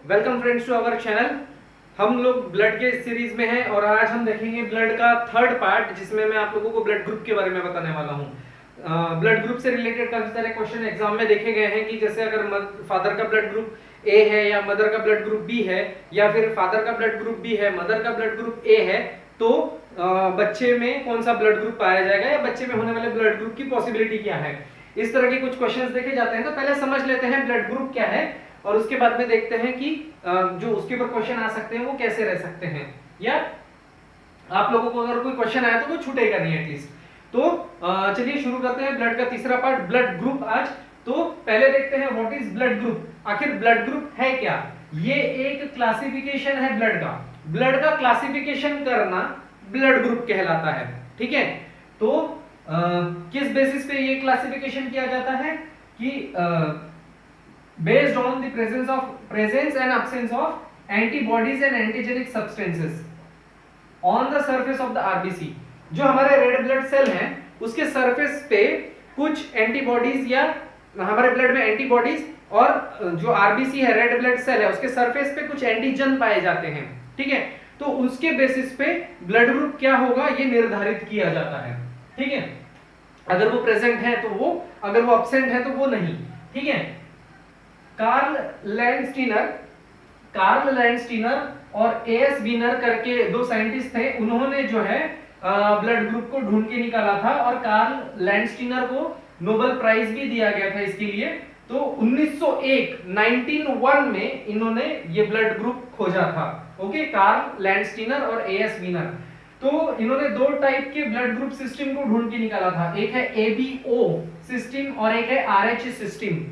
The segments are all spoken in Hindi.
Welcome friends to our channel. हम लोग ब्लड के सीरीज में हैं और आज हम देखेंगे ब्लड का थर्ड पार्ट, जिसमें मैं आप लोगों को ब्लड ग्रुप के बारे में बताने वाला हूँ। ब्लड ग्रुप से रिलेटेड काफी सारे क्वेश्चन एग्जाम में देखे गए हैं कि जैसे अगर फादर का ब्लड ग्रुप ए है या मदर का ब्लड ग्रुप बी है, या फिर फादर का ब्लड ग्रुप बी है मदर का ब्लड ग्रुप ए है, तो बच्चे में कौन सा ब्लड ग्रुप पाया जाएगा या बच्चे में होने वाले ब्लड ग्रुप की पॉसिबिलिटी क्या है। इस तरह के कुछ क्वेश्चंस देखे जाते हैं। तो पहले समझ लेते हैं ब्लड ग्रुप क्या है और उसके बाद में देखते हैं कि जो उसके ऊपर क्वेश्चन आ सकते हैं वो कैसे रह सकते हैं, या आप लोगों को अगर कोई क्वेश्चन आया तो वो छूटेगा नहीं एटलीस्ट। तो चलिए शुरू करते हैं ब्लड का तीसरा पार्ट, ब्लड ग्रुप आज। तो पहले देखते हैं व्हाट इज ब्लड ग्रुप। आखिर ब्लड ग्रुप है क्या? ये एक क्लासिफिकेशन है ब्लड का। ब्लड का क्लासिफिकेशन करना ब्लड ग्रुप कहलाता है, ठीक है। तो किस बेसिस पे ये क्लासिफिकेशन किया जाता है कि based on the presence and absence of antibodies and antigenic substances on the surface of the RBC। जो हमारे रेड ब्लड सेल हैं उसके सरफेस पे कुछ एंटीबॉडीज या हमारे ब्लड में एंटीबॉडीज और जो आरबीसी है रेड ब्लड सेल है उसके सरफेस पे कुछ एंटीजन पाए जाते हैं, ठीक है। तो उसके बेसिस पे ब्लड ग्रुप क्या होगा ये निर्धारित किया जाता है, ठीक है। अगर वो प्रेजेंट है तो वो, अगर वो अब्सेंट है तो वो नहीं, ठीक है। कार्ल लैंडस्टीनर और एएस वीनर करके दो साइंटिस्ट थे। उन्होंने जो है ब्लड ग्रुप को ढूंढ के निकाला था और कार्ल लैंडस्टीनर को नोबेल प्राइज भी दिया गया था इसके लिए। तो 1901 में इन्होंने ये ब्लड ग्रुप खोजा था, ओके। कार्ल लैंडस्टीनर और एएस वीनर। तो इन्होंने दो टाइप के ब्लड ग्रुप सिस्टम को ढूंढ के निकाला था, एक है एबीओ सिस्टम और एक है आरएच सिस्टम।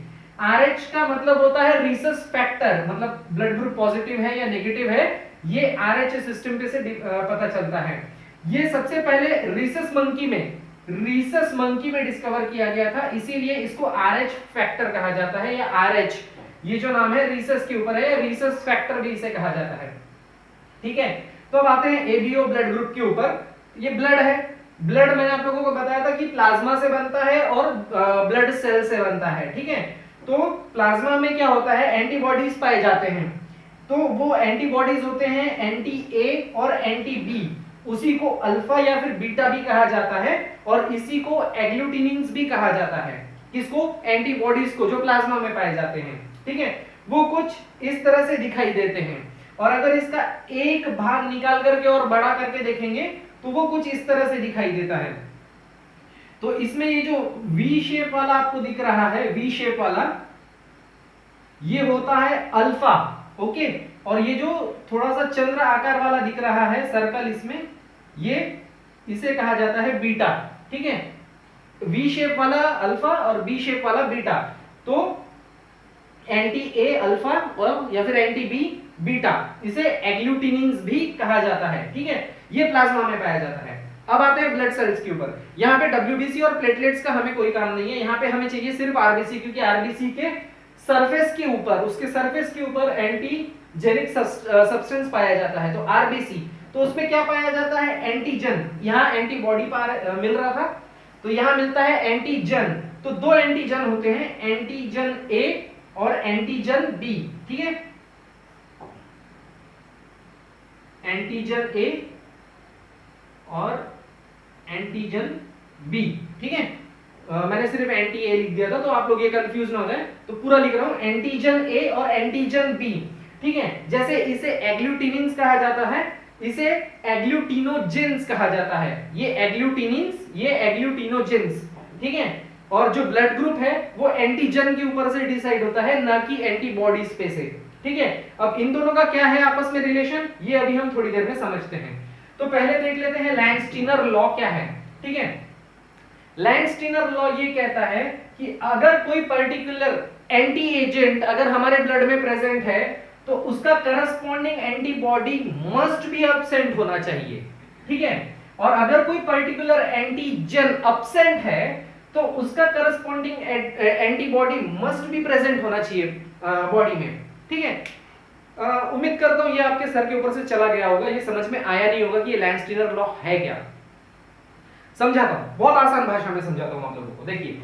RH का मतलब होता है रिसस फैक्टर, मतलब ब्लड ग्रुप पॉजिटिव है या नेगेटिव है, ये RH सिस्टम पे से पता चलता है। ये सबसे पहले रिसस मंकी में डिस्कवर किया गया था, इसीलिए इसको RH फैक्टर कहा जाता है, या RH ये जो नाम है रिसस के ऊपर है, रिसस फैक्टर भी इसे कहा जाता है, ठीक है। तो अब आते हैं एबीओ ब्लड ग्रुप के ऊपर। ये ब्लड है। ब्लड मैंने आप लोगों को बताया था कि प्लाज्मा से बनता है और ब्लड सेल से बनता है, ठीक है। तो प्लाज्मा में क्या होता है, एंटीबॉडीज पाए जाते हैं। तो वो एंटीबॉडीज होते हैं एंटी ए और एंटी बी, उसी को अल्फा या फिर बीटा भी कहा जाता है, और इसी को एग्लूटिनिन्स भी कहा जाता है। किसको? एंटीबॉडीज को, जो प्लाज्मा में पाए जाते हैं, ठीक है। वो कुछ इस तरह से दिखाई देते हैं, और अगर इसका एक भाग निकाल करके और बड़ा करके देखेंगे तो वो कुछ इस तरह से दिखाई देता है। तो इसमें ये जो वी शेप वाला आपको दिख रहा है, वी शेप वाला, ये होता है अल्फा, ओके। और ये जो थोड़ा सा चंद्र आकार वाला दिख रहा है सर्कल इसमें, ये इसे कहा जाता है बीटा, ठीक है। वी शेप वाला अल्फा और बी शेप वाला बीटा। तो एंटी ए अल्फा और या फिर एंटी बी बीटा, इसे एग्लूटिनिन्स भी कहा जाता है, ठीक है। ये प्लाज्मा में पाया जाता है। अब आते हैं ब्लड सेल्स के ऊपर। यहाँ पे डब्ल्यूबीसी और प्लेटलेट्स का हमें कोई काम नहीं है, यहाँ पे हमें चाहिए सिर्फ आरबीसी, क्योंकि आरबीसी के सरफेस के ऊपर, उसके सरफेस के ऊपर एंटीजेनिक सब्सटेंस पाया जाता है। तो आरबीसी, तो उसमें क्या पाया जाता है, एंटीजन। यहाँ एंटीबॉडी मिल रहा था, तो यहाँ मिलता है एंटीजन। तो दो एंटीजन होते हैं, एंटीजन ए और एंटीजन बी, ठीक है। एंटीजन ए और एंटीजन बी, ठीक है। मैंने सिर्फ एंटी ए लिख दिया था तो आप लोग ये कंफ्यूज ना हो जाए, तो पूरा लिख रहा हूं, एंटीजन ए और एंटीजन बी, ठीक है। जैसे इसे एग्लूटिनिन्स कहा जाता है, इसे एग्लूटिनोजेंस कहा जाता है। ये एग्लूटिनिन्स, ये एग्लूटिनोजेंस, ठीक है। और जो ब्लड ग्रुप है वो एंटीजन के ऊपर से डिसाइड होता है, ना कि एंटीबॉडीज पे से, ठीक है। अब इन दोनों का क्या है आपस में रिलेशन, ये अभी हम थोड़ी देर में समझते हैं। तो पहले देख लेते हैं लैंडस्टीनर लॉ क्या है, ठीक है। लैंडस्टीनर लॉ ये कहता है कि अगर कोई पर्टिकुलर एंटी एजेंट अगर हमारे ब्लड में प्रेजेंट है तो उसका corresponding antibody must be absent होना चाहिए, ठीक है। और अगर कोई पर्टिकुलर एंटीजन एब्सेंट है तो उसका corresponding antibody must be present होना चाहिए बॉडी में, ठीक है। उम्मीद करता हूं ये आपके सर के ऊपर से चला गया होगा, ये समझ में आया नहीं होगा कि ये लैंडस्टीनर लॉ है क्या। समझाता हूं, बहुत आसान भाषा में समझाता हूं आप लोगों को। देखिए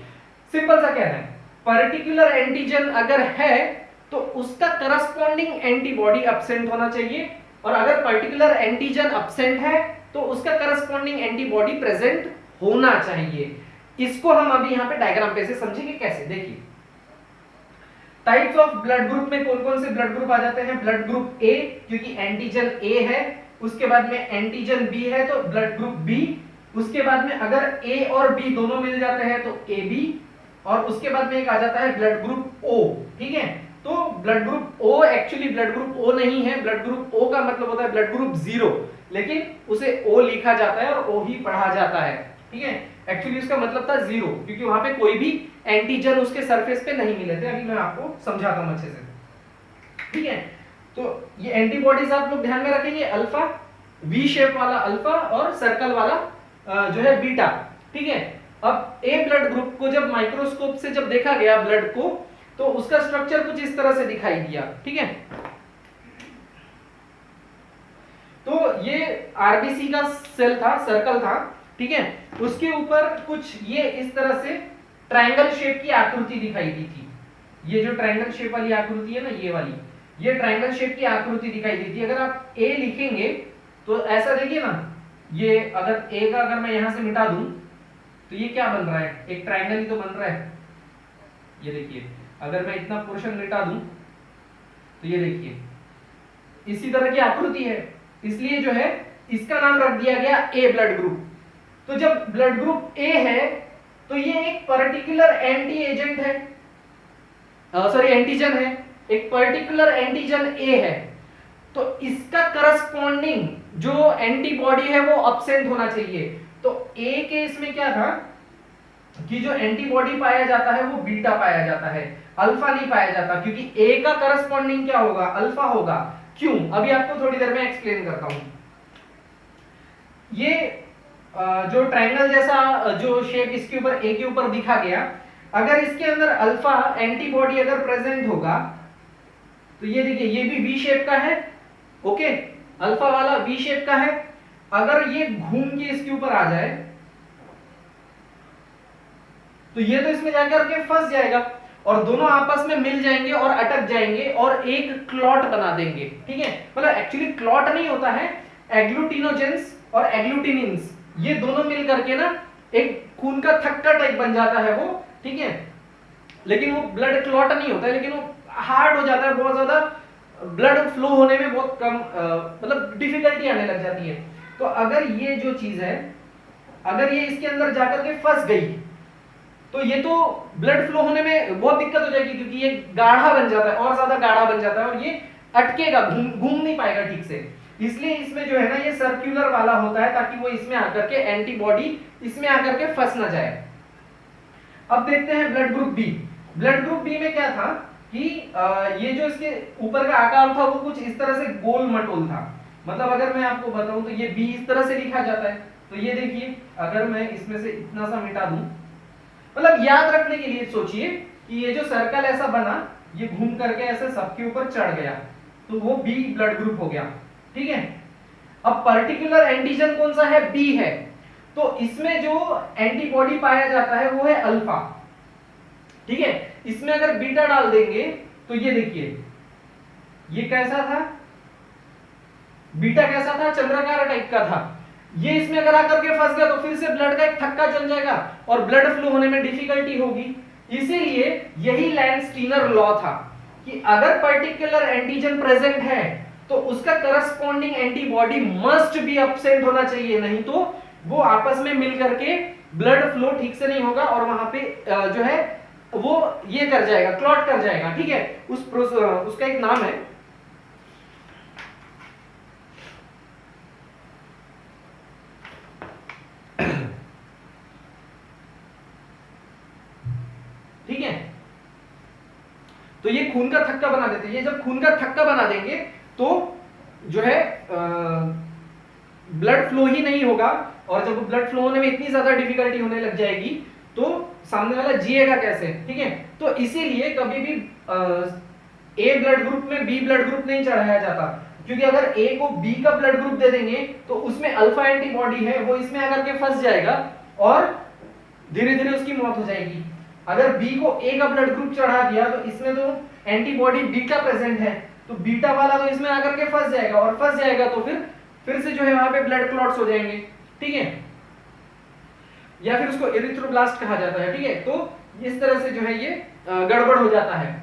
सिंपल सा कहना है, पर्टिकुलर एंटीजन अगर है तो उसका करस्पॉन्डिंग एंटीबॉडी एब्सेंट होना चाहिए, और अगर पर्टिकुलर एंटीजन एब्सेंट है तो उसका करस्पॉन्डिंग एंटीबॉडी प्रेजेंट होना चाहिए। इसको हम अभी यहां पे डायग्राम पे से समझेंगे कैसे। देखिए टाइप्स ऑफ ब्लड ग्रुप में कौन कौन से ब्लड ग्रुप आ जाते हैं। ब्लड ग्रुप ए, क्योंकि एंटीजन ए है, उसके बाद में एंटीजन बी है तो ब्लड ग्रुप बी, उसके बाद में अगर ए और बी दोनों मिल जाते हैं तो ए बी, और उसके बाद में एक आ जाता है ब्लड ग्रुप ओ। ठीक है, तो blood group O actually blood group O नहीं है, ब्लड ग्रुप ओ का मतलब होता है ब्लड ग्रुप जीरो, लेकिन उसे ओ लिखा जाता है और ओ ही पढ़ा जाता है। ठीक है, एक्चुअली उसका मतलब था जीरो, क्योंकि वहां पे कोई भी एंटीजन उसके सरफेस पे नहीं मिले थे। अभी मैं आपको समझाता हूं अच्छे से। ठीक है, तो ये एंटीबॉडीज आप लोग ध्यान में रखेंगे, अल्फा, वी शेप वाला अल्फा और सर्कल वाला जो है बीटा। ठीक है, अब ए ब्लड ग्रुप को जब माइक्रोस्कोप से जब देखा गया ब्लड को, तो उसका स्ट्रक्चर कुछ इस तरह से दिखाई दिया। ठीक है, तो ये आरबीसी का सेल था, सर्कल था। ठीक है, उसके ऊपर कुछ ये इस तरह से ट्रायंगल शेप की आकृति दिखाई दी थी। ये जो ट्रायंगल शेप वाली आकृति है ना, ये वाली, ये ट्रायंगल शेप की आकृति दिखाई दी थी। अगर आप ए लिखेंगे तो ऐसा देखिए ना, ये अगर ए का अगर मैं यहां से मिटा दूं तो ये क्या बन रहा है, एक ट्रायंगल ही तो बन रहा है। ये देखिए, अगर मैं इतना पोर्शन मिटा दूं तो ये देखिए इसी तरह की आकृति है, इसलिए जो है इसका नाम रख दिया गया ए ब्लड ग्रुप। तो जब ब्लड ग्रुप ए है तो ये एक पर्टिकुलर एंटी एजेंट है, सॉरी एंटीजन है, एक पर्टिकुलर एंटीजन ए है, तो इसका करस्पॉन्डिंग जो एंटीबॉडी है वो एब्सेंट होना चाहिए। तो ए केस में क्या था कि जो एंटीबॉडी पाया जाता है वो बीटा पाया जाता है, अल्फा नहीं पाया जाता, क्योंकि ए का करस्पॉन्डिंग क्या होगा, अल्फा होगा। क्यों, अभी आपको थोड़ी देर में एक्सप्लेन करता हूं। ये जो ट्रायंगल जैसा जो शेप इसके ऊपर ए के ऊपर दिखा गया, अगर इसके अंदर अल्फा एंटीबॉडी अगर प्रेजेंट होगा तो ये देखिए ये भी वी शेप का है। ओके, अल्फा वाला वी शेप का है। अगर ये घूम के इसके ऊपर आ जाए तो ये तो इसमें जाकर के फंस जाएगा और दोनों आपस में मिल जाएंगे और अटक जाएंगे और एक क्लॉट बना देंगे। ठीक है, मतलब एक्चुअली क्लॉट नहीं होता है, एग्लूटिनोजेंस और एग्लूटिनिन्स ये दोनों मिल करके ना एक खून का थक्का टाइप बन जाता है वो। ठीक है, लेकिन वो ब्लड क्लॉट नहीं होता है, लेकिन वो हार्ड हो जाता है, बहुत ज्यादा ब्लड फ्लो होने में बहुत कम मतलब डिफिकल्टी आने लग जाती है। तो अगर ये जो चीज है, अगर ये इसके अंदर जाकर के फंस गई तो ये तो ब्लड फ्लो होने में बहुत दिक्कत हो जाएगी, क्योंकि ये गाढ़ा बन जाता है और ज्यादा गाढ़ा बन जाता है और ये अटकेगा, घूम नहीं पाएगा ठीक से। इसलिए इसमें जो है ना ये सर्कुलर वाला होता है, ताकि वो इसमें आकर के एंटीबॉडी इसमें आकर के फंस ना जाए। अब देखते हैं blood group B. Blood group B में क्या था कि ये जो इसके ऊपर का आकार था वो कुछ इस तरह से गोल मटोल था। मतलब अगर मैं आपको बताऊं तो ये बी इस तरह से लिखा जाता है। तो ये देखिए, अगर मैं इसमें से इतना सा मिटा दूं, मतलब याद रखने के लिए सोचिए कि ये जो सर्कल ऐसा बना, ये घूम करके ऐसे सबके ऊपर चढ़ गया, तो वो बी ब्लड ग्रुप हो गया। ठीक है, अब पर्टिकुलर एंटीजन कौन सा है, बी है, तो इसमें जो एंटीबॉडी पाया जाता है वो है अल्फा। ठीक है, इसमें अगर बीटा डाल देंगे तो ये देखिए ये कैसा था, बीटा कैसा था, चंद्राकार टाइप का था। ये इसमें अगर आकर के फंस गया तो फिर से ब्लड का एक थक्का चल जाएगा और ब्लड फ्लो होने में डिफिकल्टी होगी। इसीलिए यही लैंड-स्टीनर लॉ था कि अगर पर्टिकुलर एंटीजन प्रेजेंट है तो उसका corresponding antibody must be absent होना चाहिए, नहीं तो वो आपस में मिल करके ब्लड फ्लो ठीक से नहीं होगा और वहां पे जो है वो ये कर जाएगा, क्लॉट कर जाएगा। ठीक है, उसका एक नाम है, ठीक है, तो ये खून का थक्का बना देते हैं। ये जब खून का थक्का बना देंगे तो जो है ब्लड फ्लो ही नहीं होगा, और जब ब्लड फ्लो होने में इतनी ज्यादा डिफिकल्टी होने लग जाएगी तो सामने वाला जिएगा कैसे। ठीक है, तो इसीलिए कभी भी ए ब्लड ग्रुप में बी ब्लड ग्रुप नहीं चढ़ाया जाता, क्योंकि अगर ए को बी का ब्लड ग्रुप दे देंगे तो उसमें अल्फा एंटीबॉडी है, वो इसमें आकर के फंस जाएगा और धीरे धीरे उसकी मौत हो जाएगी। अगर बी को ए का ब्लड ग्रुप चढ़ा दिया तो इसमें तो एंटीबॉडी बीटा प्रेजेंट है, तो बीटा वाला तो इसमें आकर के फंस जाएगा, और फंस जाएगा तो फिर से जो है वहां पे ब्लड क्लॉट्स हो जाएंगे, ठीक है, या फिर उसको एरिथ्रोब्लास्ट कहा जाता है, ठीक है। तो इस तरह से जो है ये गड़बड़ हो जाता है।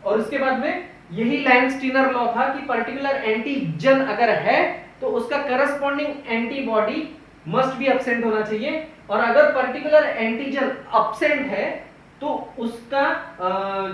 और उसके बाद में यही लैंड-स्टीनर लॉ था कि पर्टिकुलर एंटीजन अगर है तो उसका corresponding antibody must be absent होना चाहिए, और अगर पर्टिकुलर एंटीजन एब्सेंट है तो उसका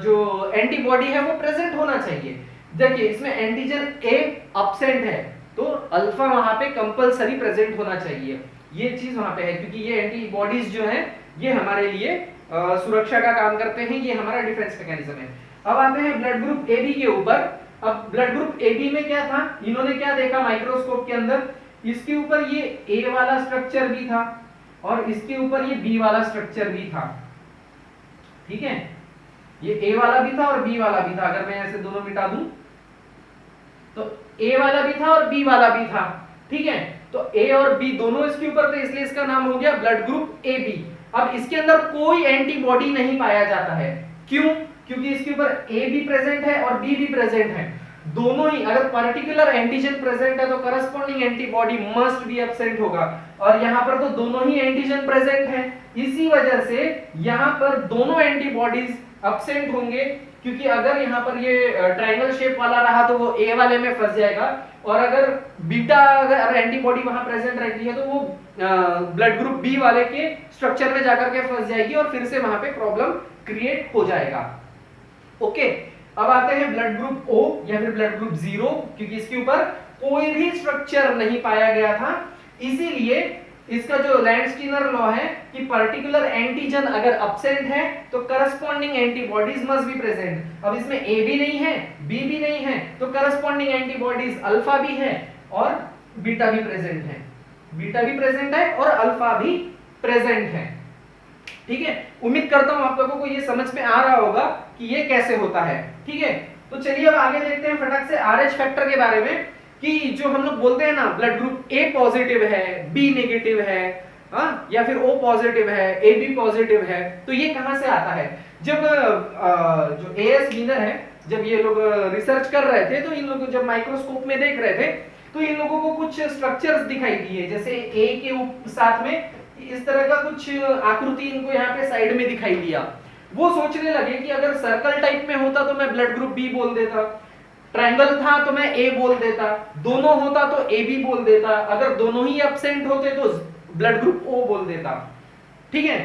जो एंटीबॉडी है वो प्रेजेंट होना चाहिए। देखिए इसमें एंटीजन ए एब्सेंट है तो अल्फा वहां पे कंपलसरी प्रेजेंट होना चाहिए, ये चीज वहां पे है, क्योंकि ये एंटीबॉडीज जो है ये हमारे लिए सुरक्षा का काम करते हैं, ये हमारा डिफेंस मैकेनिज्म है। अब आते हैं ब्लड ग्रुप ए बी के ऊपर। अब ब्लड ग्रुप ए बी में क्या था, इन्होंने क्या देखा माइक्रोस्कोप के अंदर, इसके ऊपर ये ए वाला स्ट्रक्चर भी था और इसके ऊपर ये बी वाला स्ट्रक्चर भी था, ठीक है, ये ए वाला भी था और बी वाला भी था। अगर मैं ऐसे दोनों मिटा दूं तो ए वाला भी था और बी वाला भी था, ठीक है। तो ए और बी दोनों इसके ऊपर थे, इसलिए इसका नाम हो गया ब्लड ग्रुप ए बी। अब इसके अंदर कोई एंटीबॉडी नहीं पाया जाता है, क्यों? क्योंकि इसके ऊपर ए भी प्रेजेंट है और बी भी प्रेजेंट है, दोनों ही। अगर पर्टिकुलर एंटीजन प्रेजेंट है तो corresponding antibody must be absent होगा, और यहां पर तो दोनों ही एंटीजन प्रेजेंट है, इसी वजह से यहां पर दोनों एंटीबॉडीज एब्सेंट होंगे। क्योंकि अगर यहां पर ये ट्रायंगल शेप वाला रहा तो वो ए वाले में फंस जाएगा, और अगर बीटा अगर एंटीबॉडी वहां प्रेजेंट रहती है तो वो ब्लड ग्रुप बी वाले के स्ट्रक्चर में जाकर के फंस जाएगी और फिर से वहां पे प्रॉब्लम क्रिएट हो जाएगा। ओके, अब आते हैं ब्लड ग्रुप ओ या फिर ब्लड ग्रुप जीरो, क्योंकि इसके ऊपर कोई भी स्ट्रक्चर नहीं पाया गया था, इसीलिए इसका जो लैंड-स्टीनर लॉ है कि पर्टिकुलर एंटीजन अगर एब्सेंट है तो corresponding antibodies must be present. अब इसमें ए भी नहीं है, बी भी नहीं है, तो करस्पॉन्डिंग एंटीबॉडीज अल्फा भी है और बीटा भी प्रेजेंट है, बीटा भी प्रेजेंट है और अल्फा भी प्रेजेंट है, ठीक है। उम्मीद करता हूं आप लोगों को ये समझ में आ रहा होगा कि ये कैसे होता है, ठीक है। तो चलिए अब आगे देखते हैं फटाक से आरएच फैक्टर के बारे में, कि जो हम लोग बोलते हैं ना ब्लड ग्रुप ए पॉजिटिव है, बी नेगेटिव है, या फिर ओ पॉजिटिव है, ए बी पॉजिटिव है, तो ये कहां से आता है? जब जो एएस विनर है, जब ये लोग रिसर्च कर रहे थे तो इन लोगों जब माइक्रोस्कोप में देख रहे थे तो इन लोगों को कुछ स्ट्रक्चर्स दिखाई दिए, जैसे ए के साथ में इस तरह का कुछ आकृति इनको यहाँ पे साइड में दिखाई दिया। वो सोचने लगे कि अगर सर्कल टाइप में होता तो मैं ब्लड ग्रुप बी बोल देता, ट्रायंगल था तो मैं ए बोल देता, दोनों होता तो ए बी बोल देता, अगर दोनों ही एब्सेंट होते तो ब्लड ग्रुप ओ बोल देता, ठीक है।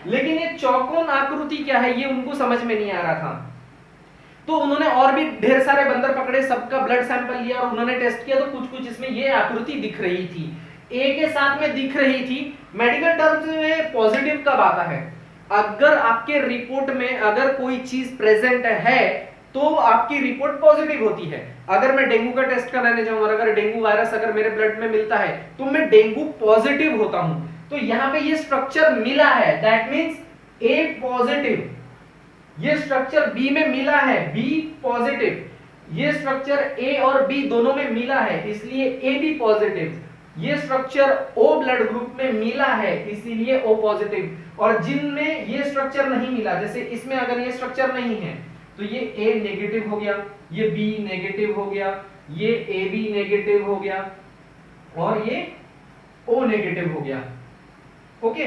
लेकिन ये चौकोन आकृति क्या है ये उनको समझ में नहीं आ रहा था, तो उन्होंने और भी ढेर सारे बंदर पकड़े, सबका ब्लड सैंपल लिया और उन्होंने टेस्ट किया, तो कुछ कुछ इसमें ये आकृति दिख रही थी, ए के साथ में दिख रही थी। मेडिकल टर्म्स में पॉजिटिव कब आता है? अगर आपके रिपोर्ट में अगर कोई चीज प्रेजेंट है तो आपकी रिपोर्ट पॉजिटिव होती है। अगर मैं डेंगू का टेस्ट कराने जाऊं और अगर डेंगू वायरस अगर मेरे ब्लड में मिलता है तो मैं डेंगू पॉजिटिव होता हूं। तो यहां पे ये स्ट्रक्चर मिला है, दैट मींस ए पॉजिटिव, ये स्ट्रक्चर बी में मिला है, बी पॉजिटिव, ये स्ट्रक्चर ए और बी दोनों में मिला है इसलिए ए बी पॉजिटिव, ये स्ट्रक्चर ओ ब्लड ग्रुप में मिला है इसीलिए ओ पॉजिटिव, और जिनमें ये स्ट्रक्चर नहीं मिला, जैसे इसमें अगर ये स्ट्रक्चर नहीं है तो ये ए नेगेटिव हो गया, ये बी नेगेटिव हो गया, ये ए बी नेगेटिव हो गया और ये ओ नेगेटिव हो गया। ओके,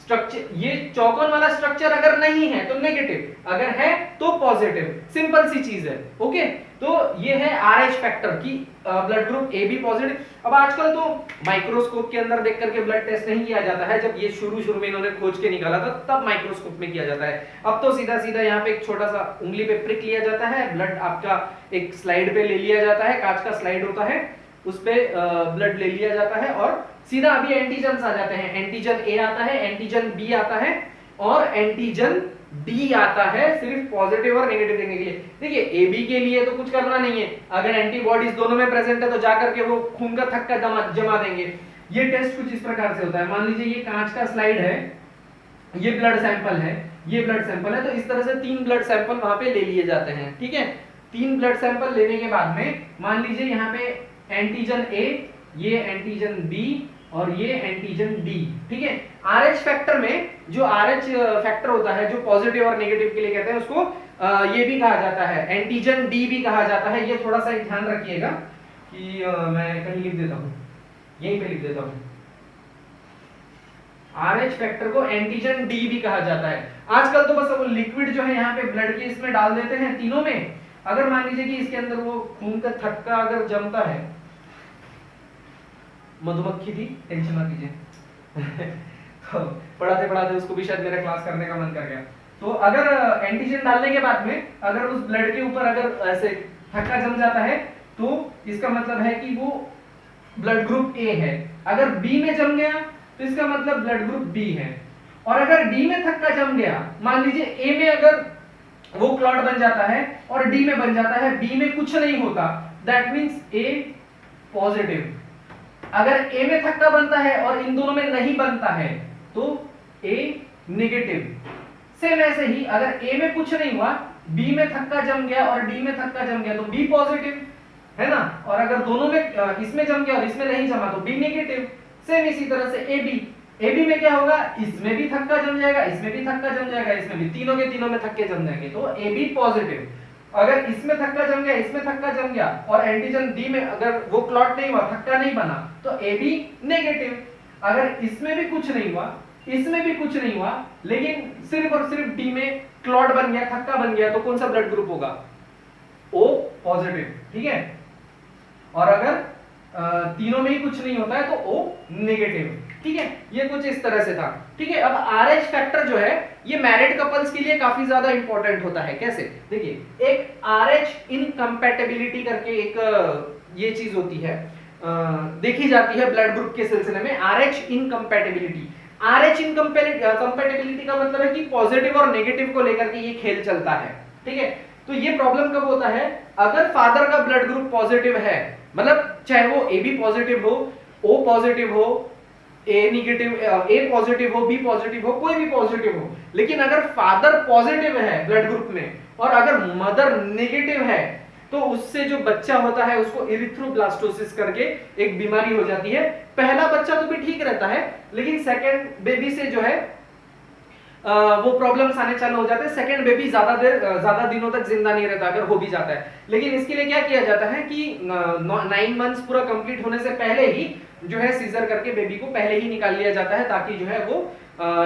स्ट्रक्चर ये चौकोन वाला स्ट्रक्चर अगर नहीं है तो नेगेटिव, अगर है तो पॉजिटिव, सिंपल सी चीज है। ओके, तो ये है आरएच फैक्टर की blood group A B positive. अब आजकल तो माइक्रोस्कोप के अंदर देख करके ब्लड टेस्ट नहीं किया जाता है, जब ये शुरू में इन्होंने खोज के निकाला था तब माइक्रोस्कोप में किया जाता है। अब तो सीधा सीधा यहाँ पे एक छोटा सा उंगली पे प्रिक लिया जाता है, ब्लड आपका एक स्लाइड पे ले लिया जाता है, कांच का स्लाइड होता है, उस पे ब्लड ले लिया जाता है और सीधा अभी एंटीजन आ जाते हैं, एंटीजन ए आता है, एंटीजन बी आता है और एंटीजन डी आता है, सिर्फ पॉजिटिव और नेगेटिव देखने के लिए। देखिए ए बी के लिए तो कुछ करना नहीं है, अगर एंटीबॉडीज दोनों में प्रेजेंट है तो जाकर के वो खून का थक्का जमा देंगे। ये टेस्ट कुछ इस प्रकार से होता है, मान लीजिए ये कांच का स्लाइड है, ये ब्लड सैंपल है, ये ब्लड सैंपल है, तो इस तरह से 3 ब्लड सैंपल वहां पे ले लिए जाते हैं, ठीक है। 3 ब्लड सैंपल लेने के बाद में मान लीजिए यहाँ पे एंटीजन ए, ये एंटीजन बी और ये एंटीजन डी, ठीक है। आरएच फैक्टर में जो आरएच फैक्टर होता है जो पॉजिटिव और नेगेटिव के लिए कहते हैं उसको ये भी कहा जाता है, एंटीजन डी भी कहा जाता है। ये थोड़ा सा ध्यान रखिएगा कि मैं कहीं लिख देता हूं, यहीं पे लिख देता हूं। RH फैक्टर को एंटीजन डी भी कहा जाता है। आजकल तो बस वो लिक्विड जो है यहाँ पे ब्लड के इसमें डाल देते हैं तीनों में। अगर मान लीजिए कि इसके अंदर वो खून का थक्का अगर जमता है, मधुमक्खी थी, टेंशन मत लीजिए तो पढ़ाते पढ़ाते उसको भी शायद मेरा क्लास करने का मन कर गया। तो अगर एंटीजन डालने के बाद में अगर उस ब्लड के ऊपर अगर ऐसे थक्का जम जाता है तो इसका मतलब है कि वो ब्लड ग्रुप ए है। अगर बी में जम गया तो इसका मतलब ब्लड ग्रुप बी है। और अगर डी में थक्का जम गया, मान लीजिए ए में अगर वो क्लॉट बन जाता है और डी में बन जाता है, बी में कुछ नहीं होता, दैट मींस ए पॉजिटिव। अगर ए में थक्का बनता है और इन दोनों में नहीं बनता है तो ए नेगेटिव। सेम ऐसे ही अगर ए में कुछ नहीं हुआ, बी में थक्का जम गया और डी में थक्का जम गया तो बी पॉजिटिव, है ना। और अगर दोनों में इसमें जम गया और इसमें नहीं जमा तो बी नेगेटिव। सेम इसी तरह से ए बी में क्या होगा, इसमें भी थक्का जम जाएगा, इसमें भी थक्का जम जाएगा, इसमें भी, तीनों के तीनों में थक्के जम जाएंगे तो ए बी पॉजिटिव। अगर इसमें थक्का जम गया, इसमें थक्का जम गया और एंटीजन डी में अगर वो क्लॉट नहीं हुआ, थक्का नहीं बना तो ए बी नेगेटिव। अगर इसमें भी कुछ नहीं हुआ, इसमें भी कुछ नहीं हुआ, लेकिन सिर्फ और सिर्फ डी में क्लॉट बन गया, थक्का बन गया, तो कौन सा ब्लड ग्रुप होगा, ओ पॉजिटिव, ठीक है। और अगर तीनों में ही कुछ नहीं होता है तो ओ नेगेटिव, ठीक है। ये कुछ इस तरह से था, ठीक है। अब RH फैक्टर जो है ये मैरिड कपल्स के लिए काफी ज्यादा इंपॉर्टेंट होता है। कैसे, देखिए एक RH इनकम्पैटिबिलिटी करके एक ये चीज होती है, देखी जाती है ब्लड ग्रुप के सिलसिले में, RH इनकम्पैटिबिलिटी। RH इनकम्पैटिबिलिटी का मतलब है कि पॉजिटिव और नेगेटिव को लेकर के ये खेल चलता है, ठीक है। तो ये प्रॉब्लम कब होता है, अगर फादर का ब्लड ग्रुप पॉजिटिव है, मतलब चाहे वो AB पॉजिटिव हो, O पॉजिटिव हो, ए नेगेटिव, ए पॉजिटिव हो, बी पॉजिटिव हो, कोई भी पॉजिटिव हो, लेकिन अगर फादर पॉजिटिव है ब्लड ग्रुप में और अगर मदर नेगेटिव है तो उससे जो बच्चा होता है उसको इरिथ्रोब्लास्टोसिस करके एक बीमारी हो जाती है। पहला बच्चा तो भी ठीक रहता है, लेकिन सेकंड बेबी से जो है वो प्रॉब्लम्स आने चालू हो जाते हैं। सेकंड बेबी ज्यादा दिनों तक जिंदा नहीं रहता अगर हो भी जाता है। लेकिन इसके लिए क्या किया जाता है कि 9 मंथ्स पूरा कंप्लीट होने से पहले ही जो है सीजर करके बेबी को पहले ही निकाल लिया जाता है, ताकि जो है वो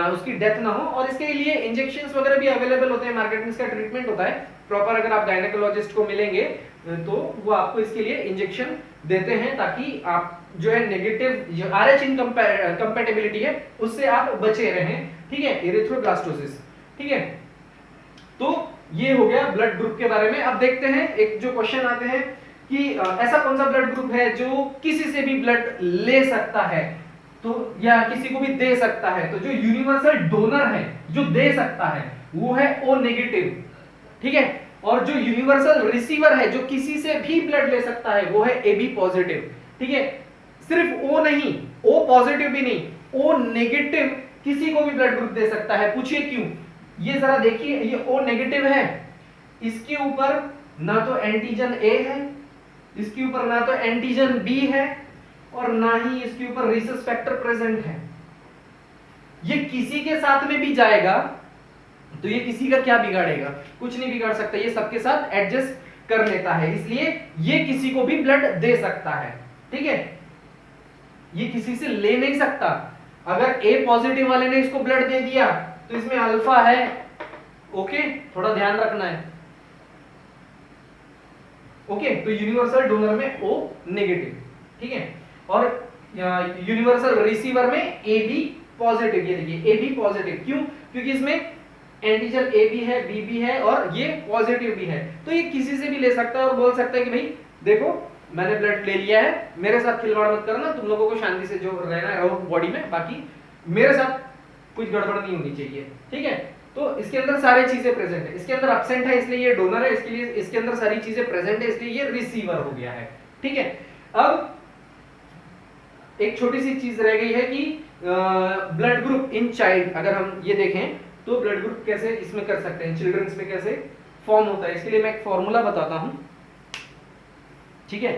उसकी डेथ ना हो। और इसके लिए इंजेक्शंस वगैरह भी अवेलेबल होते हैं मार्केट में, इसका ट्रीटमेंट होता है प्रॉपर। अगर आप गायनेकोलॉजिस्ट को मिलेंगे तो वो आपको इसके लिए इंजेक्शन देते हैं, ताकि आप जो है नेगेटिव RH इनकम्पैटिबिलिटी है उससे आप बचे रहें, ठीक है, इरिथ्रोब्लास्टोसिस, ठीक है। तो ये हो गया ब्लड ग्रुप के बारे में। अब देखते हैं एक जो क्वेश्चन आते हैं कि ऐसा कौन सा ब्लड ग्रुप है जो किसी से भी ब्लड ले सकता है तो या किसी को भी दे सकता है। तो जो यूनिवर्सल डोनर है जो दे सकता है वो है O नेगेटिव, ठीक है। और जो यूनिवर्सल रिसीवर है जो किसी से भी ब्लड ले सकता है वो है AB पॉजिटिव, ठीक है। सिर्फ O नहीं, O पॉजिटिव भी नहीं, O नेगेटिव किसी को भी ब्लड ग्रुप दे सकता है। पूछिए क्यों, ये जरा देखिए, ये O नेगेटिव है, इसके ऊपर ना तो एंटीजन A है, इसके ऊपर ना तो एंटीजन B है और ना ही इसके ऊपर रिसेस फैक्टर प्रेजेंट है। ये किसी के साथ में भी जाएगा तो ये किसी का क्या बिगाड़ेगा, कुछ नहीं बिगाड़ सकता, ये सबके साथ एडजस्ट कर लेता है, इसलिए ये किसी को भी ब्लड दे सकता है, ठीक है। ये किसी से ले नहीं सकता। अगर A पॉजिटिव वाले ने इसको ब्लड दे दिया तो इसमें अल्फा है, ओके, थोड़ा ध्यान रखना है, ओके। तो यूनिवर्सल डोनर में O नेगेटिव, ठीक है। और यूनिवर्सल रिसीवर में AB पॉजिटिव, ये देखिए AB पॉजिटिव, क्यों, क्योंकि इसमें एंटीजन A भी है, B भी है और ये पॉजिटिव भी है। तो ये किसी से भी ले सकता है और बोल सकता है कि भाई देखो मैंने ब्लड ले लिया है, मेरे साथ खिलवाड़ मत करना, तुम लोगों को शांति से जो रहना है रहो बॉडी में, बाकी मेरे साथ कुछ गड़बड़ नहीं होनी चाहिए, ठीक है। तो इसके अंदर सारी चीजें प्रेजेंट है, इसके अंदर एब्सेंट है इसलिए ये डोनर है, इसके लिए इसके अंदर सारी चीजें प्रेजेंट है इसलिए ये रिसीवर हो गया है, ठीक है। अब एक छोटी सी चीज रह गई है कि ब्लड ग्रुप इन चाइल्ड, अगर हम ये देखें तो ब्लड ग्रुप कैसे इसमें कर सकते हैं, चिल्ड्रंस में कैसे फॉर्म होता है। इसके लिए मैं एक फॉर्मूला बताता हूं, ठीक है।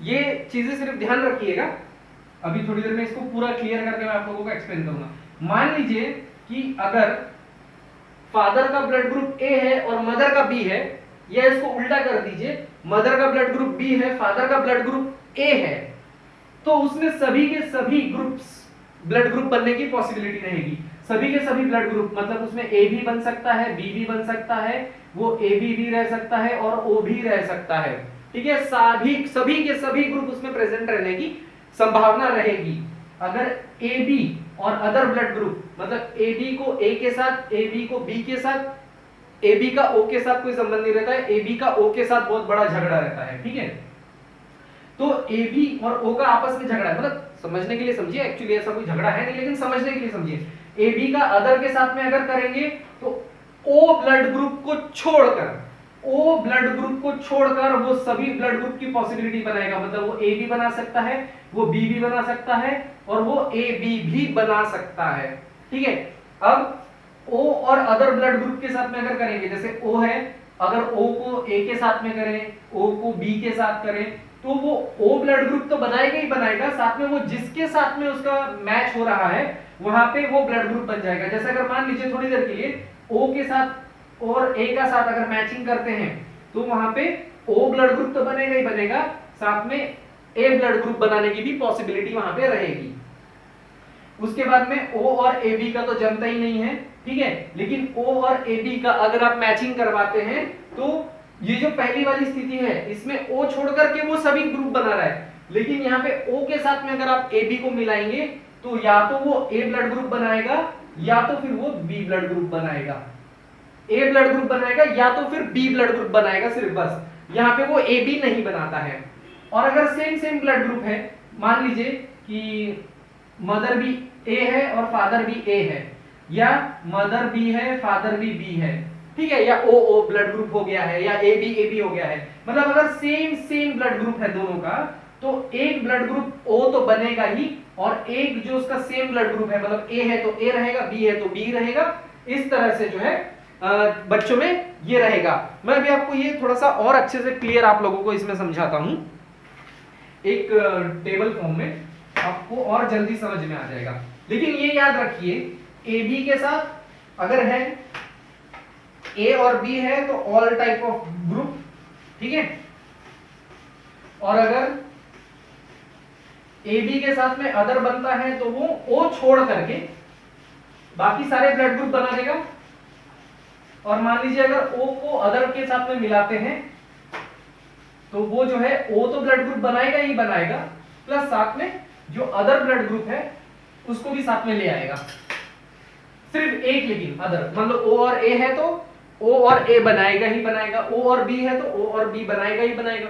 ये चीजें सिर्फ ध्यान रखिएगा, अभी थोड़ी देर में इसको पूरा क्लियर करके मैं आप लोगों को एक्सप्लेन करूंगा। मान लीजिए कि अगर फादर का ब्लड ग्रुप ए है और मदर का बी है, या इसको उल्टा कर दीजिए, मदर का ब्लड ग्रुप बी है, फादर का ब्लड ग्रुप ए है, तो उसमें सभी के सभी ग्रुप्स ब्लड ग्रुप बनने की पॉसिबिलिटी रहेगी। सभी के सभी ब्लड ग्रुप मतलब उसमें ए भी बन सकता है, बी भी बन सकता है, वो ए बी भी रह सकता है और ओ भी रह सकता है। ठीक है, सभी के सभी ग्रुप उसमें प्रेजेंट रहने की संभावना रहेगी। अगर ए बी और अदर ब्लड ग्रुप मतलब ए बी को ए के साथ, ए बी को बी के साथ, ए बी का ओ के साथ कोई संबंध नहीं रहता है, ए बी का ओ के साथ बहुत बड़ा झगड़ा रहता है। ठीक है, तो ए बी और ओ का आपस में झगड़ा है, मतलब समझने के लिए समझिए, एक्चुअली ऐसा कोई झगड़ा है नहीं लेकिन समझने के लिए समझिए। ए बी का अदर के साथ में अगर करेंगे तो ओ ब्लड ग्रुप को छोड़कर वो सभी ब्लड ग्रुप की पॉसिबिलिटी बनाएगा, मतलब वो ए बी बना सकता है, वो बी भी बना सकता है और वो ए बी भी बना सकता है। ठीक है, अब ओ और अदर ब्लड ग्रुप के साथ में अगर करेंगे, जैसे ओ है, अगर ओ को ए के साथ में करें, ओ को बी के साथ करें, तो वो ओ ब्लड ग्रुप तो बनाएगा ही बनाएगा, साथ में वो जिसके साथ में उसका मैच हो रहा है वहां पे वो ब्लड ग्रुप बन जाएगा। जैसे अगर मान लीजिए थोड़ी देर के लिए ओ के साथ और ए का साथ अगर मैचिंग करते हैं तो वहां पे ओ ब्लड ग्रुप तो बनेगा ही बनेगा, साथ में ए ब्लड ग्रुप बनाने की भी पॉसिबिलिटी वहां पे रहेगी। उसके बाद में ओ और ए बी का तो जमता ही नहीं है। ठीक है, लेकिन ओ और ए बी का अगर आप मैचिंग करवाते हैं तो ये जो पहली वाली स्थिति है इसमें ओ छोड़ करके वो सभी ग्रुप बना रहा है, लेकिन यहाँ पे ओ के साथ में अगर आप ए बी को मिलाएंगे तो या तो वो ए ब्लड ग्रुप बनाएगा या तो फिर वो बी ब्लड ग्रुप बनाएगा, ए ब्लड ग्रुप बनाएगा या तो फिर बी ब्लड ग्रुप बनाएगा सिर्फ, बस यहाँ पे वो ए बी नहीं बनाता है। और अगर सेम ब्लड ग्रुप है, मान लीजिए कि मदर भी ए है और फादर भी ए है, या मदर बी है फादर भी बी है, ठीक है, या ओ ब्लड ग्रुप हो गया है या ए बी हो गया है, मतलब अगर सेम ब्लड ग्रुप है दोनों का तो एक ब्लड ग्रुप ओ तो बनेगा ही और एक जो उसका सेम ब्लड ग्रुप है मतलब ए है तो ए रहेगा, बी है तो बी रहेगा। इस तरह से जो है बच्चों में ये रहेगा। मैं अभी आपको ये थोड़ा सा और अच्छे से क्लियर आप लोगों को इसमें समझाता हूं एक टेबल फॉर्म में, आपको और जल्दी समझ में आ जाएगा। लेकिन ये याद रखिए ए बी के साथ अगर है ए और बी है तो ऑल टाइप ऑफ ग्रुप, ठीक है, और अगर ए बी के साथ में अदर बनता है तो वो ओ छोड़ करके बाकी सारे ब्लड ग्रुप बना देगा। और मान लीजिए अगर ओ को अदर के साथ में मिलाते हैं तो वो जो है ओ तो ब्लड ग्रुप बनाएगा ही बनाएगा, प्लस साथ में जो अदर ब्लड ग्रुप है उसको भी साथ में ले आएगा, सिर्फ एक, लेकिन अदर मतलब ओ और ए है तो ओ और ए बनाएगा ही बनाएगा, ओ और बी है तो ओ और बी बनाएगा ही बनाएगा,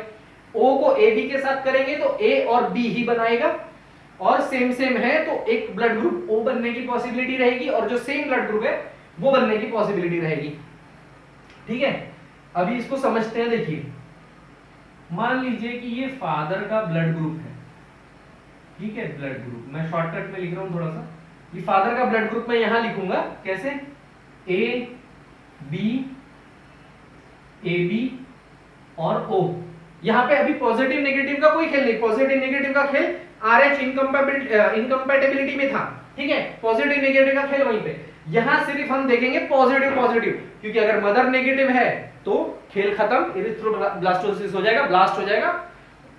ओ को ए बी के साथ करेंगे तो ए और बी ही बनाएगा, और सेम है तो एक ब्लड ग्रुप ओ बनने की पॉसिबिलिटी रहेगी और जो सेम ब्लड ग्रुप है वो बनने की पॉसिबिलिटी रहेगी। ठीक है, अभी इसको समझते हैं। देखिए मान लीजिए कि ये फादर का ब्लड ग्रुप है, ठीक है, ब्लड ग्रुप मैं शॉर्टकट में लिख रहा हूं थोड़ा सा, ये फादर का ब्लड ग्रुप मैं यहां लिखूंगा कैसे, ए बी और ओ। यहां पे अभी पॉजिटिव नेगेटिव का कोई खेल नहीं, पॉजिटिव नेगेटिव का खेल RH इनकम्पैटिबिलिटी में था, ठीक है, पॉजिटिव नेगेटिव का खेल वहीं पे। यहां सिर्फ हम देखेंगे पॉजिटिव, क्योंकि अगर मदर नेगेटिव है तो खेल खत्म, इरिथ्रोब्लास्टोसिस हो जाएगा, ब्लास्ट हो जाएगा,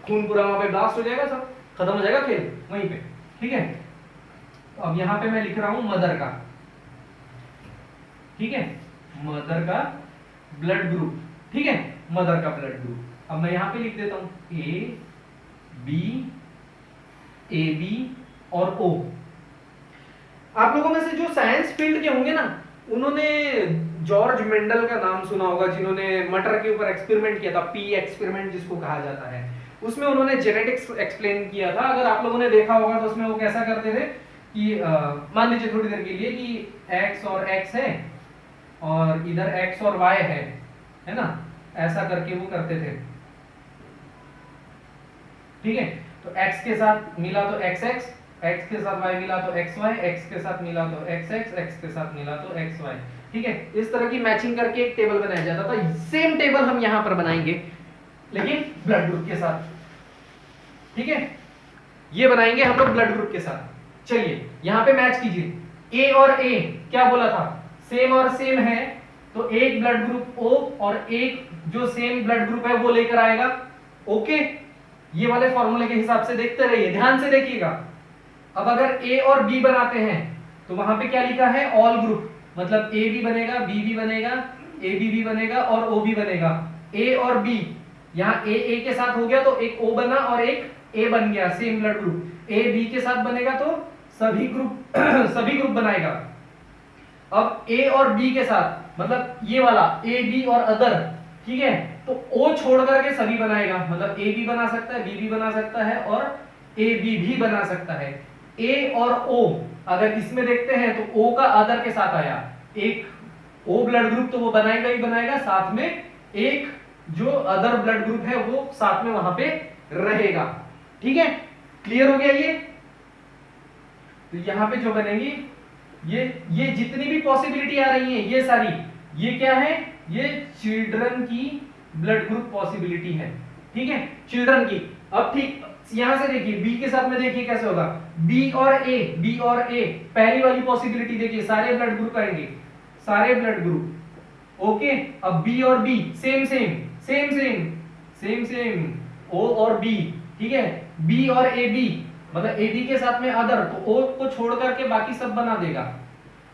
खून पूरा वहां पे ब्लास्ट हो जाएगा, सब खत्म हो जाएगा खेल वहीं पे। ठीक है, तो अब यहां पे मैं लिख रहा हूं मदर का, ठीक है, मदर का ब्लड ग्रुप, ठीक है, मदर का ब्लड ग्रुप। अब मैं यहां पे लिख देता हूं ए बी और ओ। आप लोगों में से जो साइंस फील्ड के होंगे ना, उन्होंने जॉर्ज मेंडल का नाम सुना होगा, जिन्होंने मटर के ऊपर एक्सपेरिमेंट किया था, पी एक्सपेरिमेंट जिसको कहा जाता है। उसमें उन्होंने जेनेटिक्स एक्सप्लेन किया था, अगर आप लोगों ने देखा होगा तो उसमें वो कैसा करते थे कि मान लीजिए थोड़ी देर के लिए कि x और x है और इधर x और y है ना, ऐसा करके वो करते थे, ठीक है, तो x के साथ मिला तो xx, x के साथ y मिला तो xy, x के साथ मिला तो xx, x के साथ मिला तो xy, ठीक है, इस तरह की मैचिंग करके एक टेबल बनाया जाता था। सेम टेबल हम यहां पर बनाएंगे लेकिन ब्लड ग्रुप के साथ, ठीक है, ये बनाएंगे हम लोग ब्लड ग्रुप के साथ। चलिए यहां पे मैच कीजिए, ए और ए क्या बोला था, सेम और सेम है तो एक ब्लड ग्रुप O और एक जो सेम ब्लड ग्रुप है वो लेकर आएगा। ओके, ये वाले फॉर्मूले के हिसाब से देखते रहिए, ध्यान से देखिएगा। अब अगर A और B बनाते हैं तो वहां पे क्या लिखा है, ऑल ग्रुप, मतलब A भी बनेगा, B भी बनेगा, AB भी बनेगा और O भी बनेगा। A और B, यहाँ A के साथ हो गया तो एक O बना और एक A बन गया, same blood group. A B के साथ बनेगा तो सभी ग्रुप सभी ग्रुप बनाएगा। अब A और B के साथ, मतलब ये वाला A B और अदर, ठीक है, तो O छोड़ करके सभी बनाएगा, मतलब A भी बना सकता है, B भी बना सकता है और A B भी बना सकता है। A और O अगर इसमें देखते हैं तो O का अदर के साथ आया, एक O ब्लड ग्रुप तो वो बनाएगा ही बनाएगा, साथ में एक जो अदर ब्लड ग्रुप है वो साथ में वहां पे रहेगा। ठीक है, क्लियर हो गया ये? तो यहां पे जो बनेगी ये जितनी भी पॉसिबिलिटी आ रही है ये सारी, ये क्या है, ये चिल्ड्रन की ब्लड ग्रुप पॉसिबिलिटी है। ठीक है, चिल्ड्रन की। अब ठीक यहां से देखिए बी के साथ में, देखिए कैसे होगा, बी और ए, पहली वाली पॉसिबिलिटी देखिए, सारे ब्लड ग्रुप आएंगे, सारे ब्लड ग्रुप। ओके, अब बी और B same same same same same same, O और बी, ठीक है, बी और ए बी, मतलब ए बी के साथ में अदर, तो ओ को छोड़ करके बाकी सब बना देगा।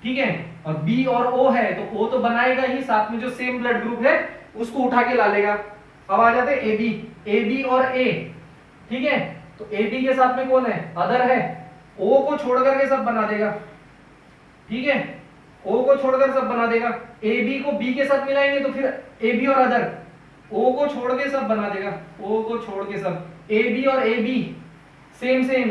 ठीक है, और बी और ओ है तो ओ तो बनाएगा ही, साथ में जो सेम ब्लड ग्रुप है उसको उठा के ला लेगा। अब आ जाते ए बी और ए, ठीक है, तो ए बी के साथ में कौन है, अदर है, ओ को छोड़ करके सब बना देगा। ठीक है, ओ को छोड़कर सब बना देगा। ए बी को बी के साथ मिलाएंगे तो फिर ए बी और अदर, ओ को छोड़ के सब बना देगा, ओ को छोड़ के सब, ए बी और ए बी सेम सेम,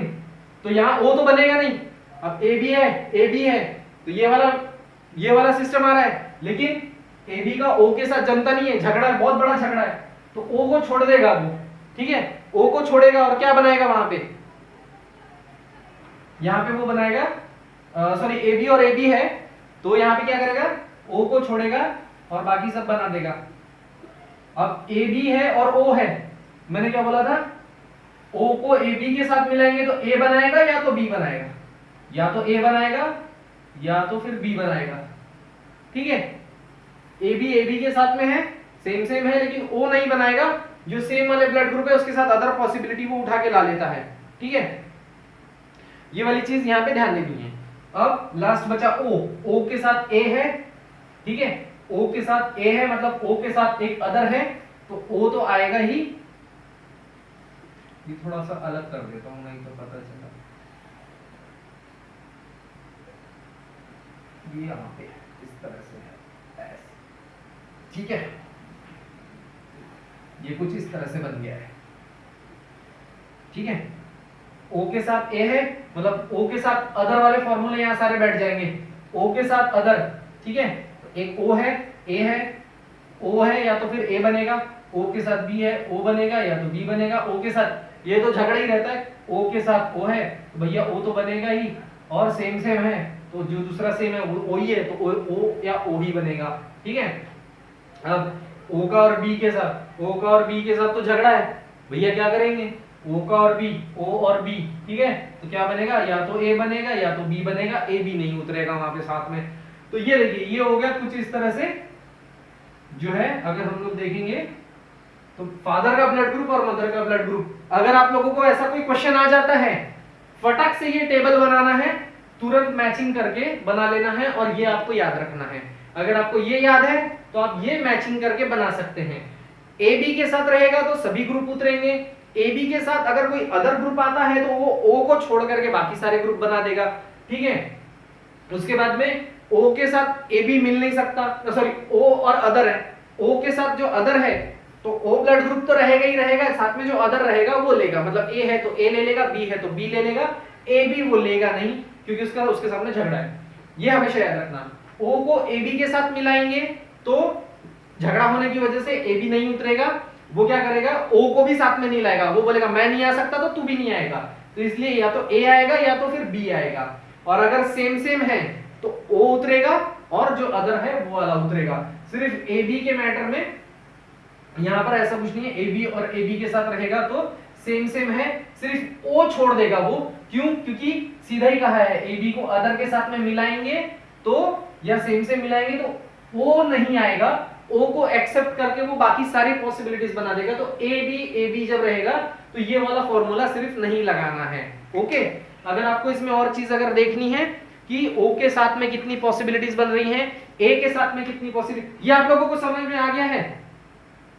तो यहां ओ तो बनेगा नहीं। अब ए बी है तो ये वाला सिस्टम आ रहा है, लेकिन ए बी का ओ के साथ जमता नहीं है, झगड़ा है, बहुत बड़ा झगड़ा है, तो ओ को छोड़ देगा वो। ठीक है, ओ को छोड़ेगा और क्या बनाएगा वहां पे, यहां पे वो बनाएगा, सॉरी ए बी और ए बी है तो यहां पे क्या करेगा, ओ को छोड़ेगा और बाकी सब बना देगा। अब ए बी है और ओ है, मैंने क्या बोला था, ओ को ए बी के साथ मिलाएंगे तो ए बनाएगा या तो बी बनाएगा, या तो ए बनाएगा या तो फिर बी बनाएगा। ठीक है, ए बी के साथ में है, सेम सेम है, लेकिन ओ नहीं बनाएगा, जो सेम वाले ब्लड ग्रुप है उसके साथ अदर पॉसिबिलिटी वो उठा के ला लेता है। ठीक है, ये वाली चीज यहां पे ध्यान देनी है। अब लास्ट बचा ओ के साथ ए है, ठीक है, ओ के साथ ए है, मतलब ओ के साथ एक अदर है, तो ओ तो आएगा ही। ये थोड़ा सा अलग कर देता हूं, नहीं तो पता चला ये यहां पे इस तरह से है, ठीक है, ये कुछ इस तरह से बन गया है। ठीक है, ओ के साथ ए है, मतलब ओ के साथ अदर वाले फॉर्मूले यहां सारे बैठ जाएंगे, ओ के साथ अदर, ठीक है, एक ओ है, ए है, ओ है, या तो फिर ए बनेगा, ओ के साथ बी है, ओ बनेगा, या तो बी बनेगा, ओ के साथ, ये तो झगड़ा ही रहता है, ओ के साथ ओ है तो भैया ओ तो बनेगा ही, और सेम सेम है तो जो दूसरा सेम है वो ओ ही है तो ओ या ओ ही बनेगा। ठीक है, अब ओ का और बी के साथ तो झगड़ा है, भैया क्या करेंगे, ओ का और बी, ओ और बी, ठीक है, तो क्या बनेगा, या तो ए बनेगा या तो बी बनेगा, ए बी नहीं उतरेगा वहां पे साथ में। तो ये देखिए ये हो गया कुछ इस तरह से, जो है अगर हम लोग देखेंगे तो फादर का ब्लड ग्रुप और मदर का ब्लड ग्रुप। अगर आप लोगों को ऐसा कोई क्वेश्चन आ जाता है, फटक से ये टेबल बनाना है, तुरंत मैचिंग करके बना लेना है और ये आपको याद रखना है। अगर आपको ये याद है तो आप ये मैचिंग करके बना सकते हैं। ए बी के साथ रहेगा तो सभी ग्रुप उतरेंगे, ए बी के साथ अगर कोई अदर ग्रुप आता है तो वो ओ को छोड़ करके बाकी सारे ग्रुप बना देगा। ठीक है, उसके बाद में ओ के साथ ए बी मिल नहीं सकता, सॉरी ओ और अदर है, ओ के साथ जो अदर है तो ओ ब्लड ग्रुप तो रहेगा ही रहेगा, साथ में जो अदर रहेगा वो लेगा, मतलब ए है तो ए ले लेगा, बी है तो बी ले लेगा, ए बी वो लेगा नहीं क्योंकि उसके सामने झगड़ा है। ये हमेशा याद रखना, ओ को ए बी के साथ मिलाएंगे तो झगड़ा होने की वजह से ए बी नहीं उतरेगा, वो क्या करेगा, ओ को भी साथ में नहीं लाएगा, वो बोलेगा मैं नहीं आ सकता तो तू भी नहीं आएगा, तो इसलिए या तो ए आएगा या तो फिर बी आएगा। और अगर सेम सेम है तो ओ उतरेगा और जो अदर है वो वाला उतरेगा। सिर्फ ए बी के मैटर में यहां पर ऐसा कुछ नहीं है, ए बी और ए बी के साथ रहेगा तो सेम सेम है, सिर्फ ओ छोड़ देगा वो, क्यों, क्योंकि सीधा ही कहा है ए बी को अदर के साथ में मिलाएंगे तो या सेम सेम मिलाएंगे तो ओ नहीं आएगा, ओ को एक्सेप्ट करके वो बाकी सारी पॉसिबिलिटीज बना देगा। तो ए बी जब रहेगा तो ये वाला फॉर्मूला सिर्फ नहीं लगाना है। ओके, अगर आपको इसमें और चीज अगर देखनी है कि ओ के साथ में कितनी पॉसिबिलिटीज बन रही हैं, ए के साथ में कितनी पॉसिबिलिटी, ये आप लोगों को समझ में आ गया है।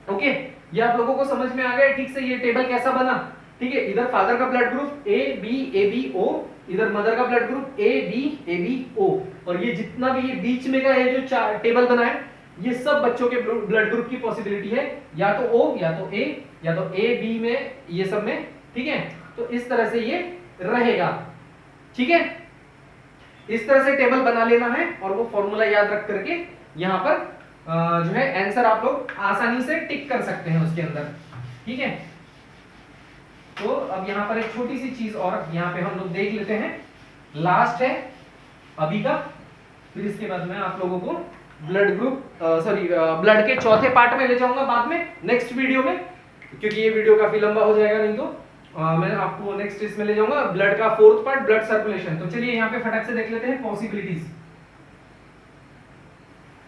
ओके, ये आप लोगों को समझ में आ गया ठीक से, ये टेबल कैसा बना। ठीक है, इधर फादर का blood group A B O, इधर मदर का blood group A B O, और ये जितना भी ये बीच में का ये जो टेबल बना है, ये सब बच्चों के ब्लड ग्रुप की पॉसिबिलिटी है, या तो ओ या तो ए, या तो ए बी में, ये सब में। ठीक है, तो इस तरह से ये रहेगा। ठीक है, इस तरह से टेबल बना लेना है और वो फॉर्मूला याद रख करके यहां पर जो है आंसर आप लोग आसानी से टिक कर सकते हैं उसके अंदर। ठीक है, तो अब यहां पर एक छोटी सी चीज और यहां पे हम लोग देख लेते हैं, लास्ट है अभी का, फिर इसके बाद मैं आप लोगों को ब्लड ग्रुप ब्लड के चौथे पार्ट में ले जाऊंगा बाद में, नेक्स्ट वीडियो में, क्योंकि ये वीडियो काफी लंबा हो जाएगा नहीं तो मैं आपको नेक्स्ट इसमें ले जाऊंगा ब्लड का फोर्थ पार्ट, ब्लड सर्कुलेशन। तो चलिए यहाँ पे फटाक से देख लेते हैं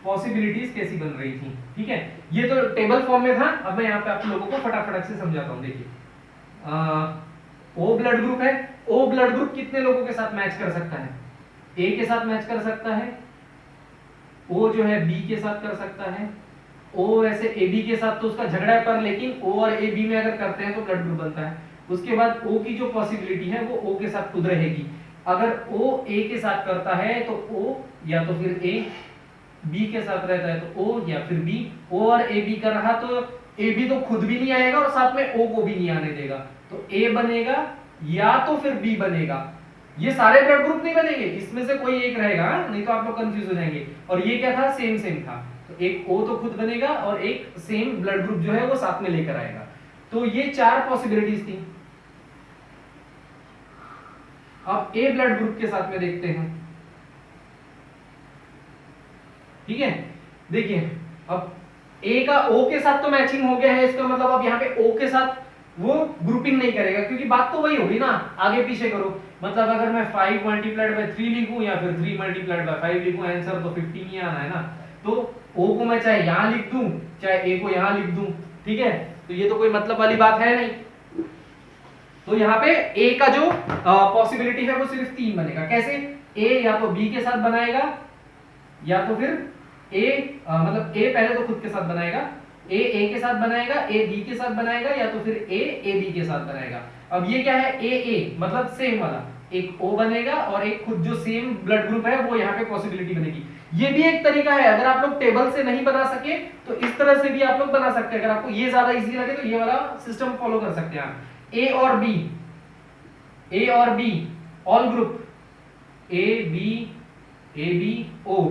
पॉसिबिलिटीज कैसी बन रही थी। ठीक है, ये तो टेबल फॉर्म में था, अब मैं यहाँ पे आप लोगों को फटाफट से समझाता हूँ। देखिए, ओ ब्लड ग्रुप है, ओ ब्लड ग्रुप कितने लोगों के साथ मैच कर सकता है? ए के साथ मैच कर सकता है, ओ जो है बी के साथ कर सकता है, ओ ऐसे ए बी के साथ तो उसका झगड़ा है, पर लेकिन ओ और ए बी में अगर करते हैं तो ब्लड ग्रुप बनता है। उसके बाद ओ की जो पॉसिबिलिटी है वो ओ के साथ खुद रहेगी, अगर ओ ए के साथ करता है तो ओ या तो फिर ए, बी के साथ रहता है तो ओ या फिर बी, ओ और ए बी कर रहा तो ए बी तो खुद भी नहीं आएगा और साथ में ओ को भी नहीं आने देगा, तो ए बनेगा या तो फिर बी बनेगा। ये सारे ब्लड ग्रुप नहीं बनेंगे, इसमें से कोई एक रहेगा, नहीं तो आप लोग कंफ्यूज हो जाएंगे। और ये क्या था, सेम सेम था, तो एक ओ तो खुद बनेगा और एक सेम ब्लड ग्रुप जो है वो साथ में लेकर आएगा। तो ये चार पॉसिबिलिटीज थी। अब ए ब्लड ग्रुप के साथ में देखते हैं। ठीक है, देखिए अब ए का ओ के साथ तो मैचिंग हो गया है, इसका मतलब अब यहाँ पे ओ के साथ वो ग्रुपिंग नहीं करेगा, क्योंकि बात तो वही होगी ना, आगे पीछे करो। मतलब अगर मैं 5 मल्टीप्लाइड बाय 3 लिखूं या फिर 3 मल्टीप्लाइड बाय 5 लिखूं, आंसर तो 15 ही आना है ना। तो ओ को मैं चाहे यहां लिख दूं चाहे ए को यहां लिख दूं, ठीक है, तो ये तो कोई मतलब वाली बात है नहीं। तो यहाँ पे ए का जो पॉसिबिलिटी है वो सिर्फ 3 बनेगा। कैसे? ए या तो बी के साथ बनाएगा, या तो फिर मतलब ए पहले तो खुद के साथ बनाएगा, ए के साथ बनाएगा, ए बी के साथ बनाएगा, या तो फिर ए बी के साथ बनाएगा। अब ये क्या है, ए मतलब सेम वाला, एक ओ बनेगा और एक खुद जो सेम ब्लड ग्रुप है वो यहाँ पे पॉसिबिलिटी बनेगी। ये भी एक तरीका है, अगर आप लोग टेबल से नहीं बना सके तो इस तरह से भी आप लोग बना सकते हैं। अगर आपको ये ज्यादा इजी लगे तो ये वाला सिस्टम फॉलो कर सकते हैं आप। ए और B all group A B O.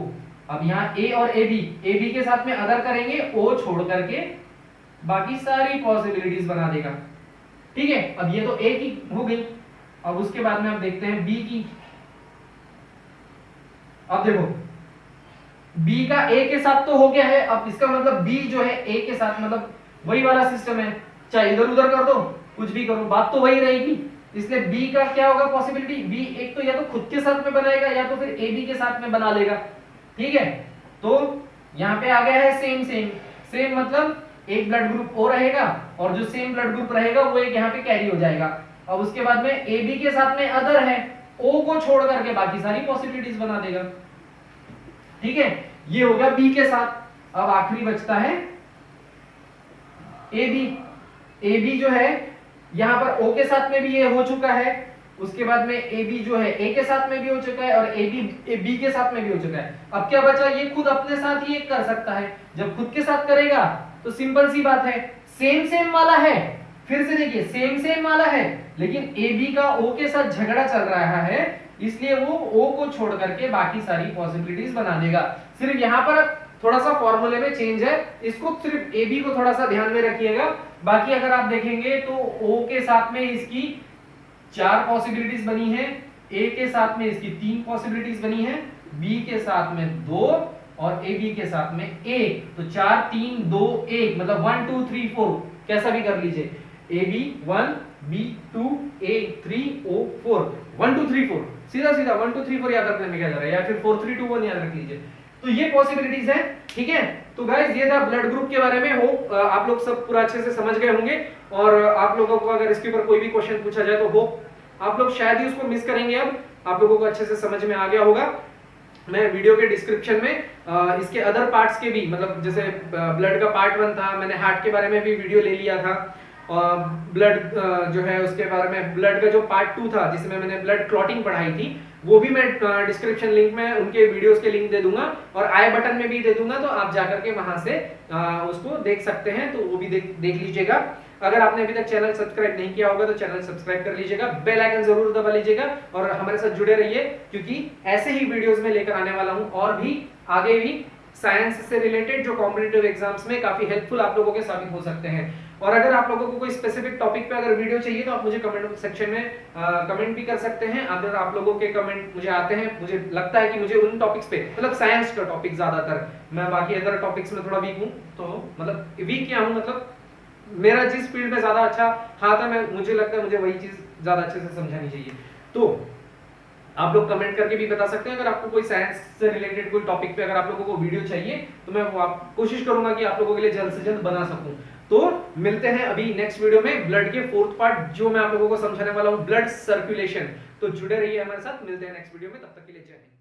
अब यहाँ ए और ए बी के साथ में अदर करेंगे, ओ छोड़ करके बाकी सारी पॉसिबिलिटीज बना देगा। ठीक है, अब ये तो ए की हो गई। अब उसके बाद में आप देखते हैं बी की। अब देखो बी का ए के साथ तो हो गया है, अब इसका मतलब बी जो है ए के साथ, मतलब वही वाला सिस्टम है, चाहे इधर उधर कर दो कुछ भी करो बात तो वही रहेगी। इसलिए बी का क्या होगा पॉसिबिलिटी, बी एक तो या तो खुद के साथ में बनाएगा या तो फिर ए बी के साथ में बना लेगा। ठीक है, तो यहाँ पे आ गया है सेम मतलब एक ब्लड ग्रुप ओ रहेगा और जो सेम ब्लड ग्रुप रहेगा वो एक यहाँ पे कैरी हो जाएगा। अब उसके बाद में ए बी के साथ में अदर है, ओ को छोड़ करके बाकी सारी पॉसिबिलिटीज बना देगा। ठीक है, ये हो गया बी के साथ। अब आखिरी बचता है ए बी जो है यहां पर ओ के साथ में भी ये हो चुका है, उसके बाद में ए बी जो है ए के साथ में भी हो चुका है और ए बी के साथ में भी हो चुका है। अब क्या बचा, ये खुद अपने साथ ही एक कर सकता है। जब खुद के साथ करेगा तो सिंपल सी बात है, सेम वाला है, फिर से देखिए सेम वाला है, लेकिन ए बी का ओ के साथ झगड़ा चल रहा है, इसलिए वो ओ को छोड़ करके बाकी सारी पॉसिबिलिटीज बना देगा। सिर्फ यहां पर थोड़ा सा फॉर्मूले में चेंज है, इसको सिर्फ ए बी को थोड़ा सा ध्यान में रखिएगा। बाकी अगर आप देखेंगे तो ओ के साथ में इसकी 4 पॉसिबिलिटीज बनी है, ए के साथ में इसकी 3 पॉसिबिलिटीज बनी है, बी के साथ में 2 और ए बी के साथ में 1। तो 4 3 2 1 मतलब 1 2 3 4 कैसा भी कर लीजिए, ए बी 1 बी 2 ए 3 ओ 4 1 2 3 4 सीधा सीधा 1 2 3 4 याद रखने में क्या जा रहा है, या फिर 4 3 2 1 याद रख लीजिए। तो ये पॉसिबिलिटीज है, ठीक है। तो गाइस ये था ब्लड ग्रुप के बारे में। होप आप लोग सब पूरा अच्छे से समझ गए होंगे, और आप लोगों को अगर इसके ऊपर कोई भी क्वेश्चन पूछा जाए तो होप आप लोग शायद ही उसको मिस करेंगे। अब आप लोगों को अच्छे से समझ में आ गया होगा। मैं वीडियो के डिस्क्रिप्शन में इसके अदर पार्ट्स के भी, मतलब जैसे ब्लड का पार्ट 1 था, मैंने हार्ट के बारे में भी वीडियो ले लिया था, और ब्लड जो है उसके बारे में, ब्लड का जो पार्ट 2 था जिसमें मैंने ब्लड क्लॉटिंग पढ़ाई थी, वो भी मैं डिस्क्रिप्शन लिंक में उनके वीडियोस के लिंक दे दूंगा, और आई बटन में भी दे दूंगा, तो आप जाकर के वहां से उसको देख सकते हैं, तो वो भी देख लीजिएगा। अगर आपने अभी तक चैनल सब्सक्राइब नहीं किया होगा तो चैनल सब्सक्राइब कर लीजिएगा, बेल आइकन जरूर दबा लीजिएगा, और हमारे साथ जुड़े रहिए, क्योंकि ऐसे ही वीडियोस में लेकर आने वाला हूं, और भी आगे भी साइंस से रिलेटेड जो कॉम्पिटिटिव एग्जाम्स में काफी हेल्पफुल आप लोगों के साबित हो सकते हैं। और अगर आप लोगों को कोई स्पेसिफिक टॉपिक पे अगर वीडियो चाहिए तो आप मुझे कमेंट सेक्शन में कमेंट भी कर सकते हैं। अगर आप लोगों के कमेंट मुझे आते हैं, मुझे लगता है कि मुझे उन टॉपिक्स पे, मतलब साइंस का टॉपिक ज्यादातर, मैं बाकी अदर टॉपिक्स में थोड़ा वीक हूं, तो मतलब वीक क्या हूं, मतलब मेरा जिस फील्ड में ज्यादा अच्छा हाथ है, मुझे लगता है मुझे वही चीज ज्यादा अच्छे से समझानी चाहिए। तो आप लोग कमेंट करके भी बता सकते हैं, अगर आपको कोई साइंस से रिलेटेड कोई टॉपिक पे अगर आप लोगों को वीडियो चाहिए तो मैं वो कोशिश करूंगा कि आप लोगों के लिए जल्द से जल्द बना सकूं। तो मिलते हैं अभी नेक्स्ट वीडियो में, ब्लड के 4th पार्ट जो मैं आप लोगों को समझाने वाला हूं, ब्लड सर्कुलेशन। तो जुड़े रहिए हमारे साथ, मिलते हैं नेक्स्ट वीडियो में, तब तक के लिए जय हिंद।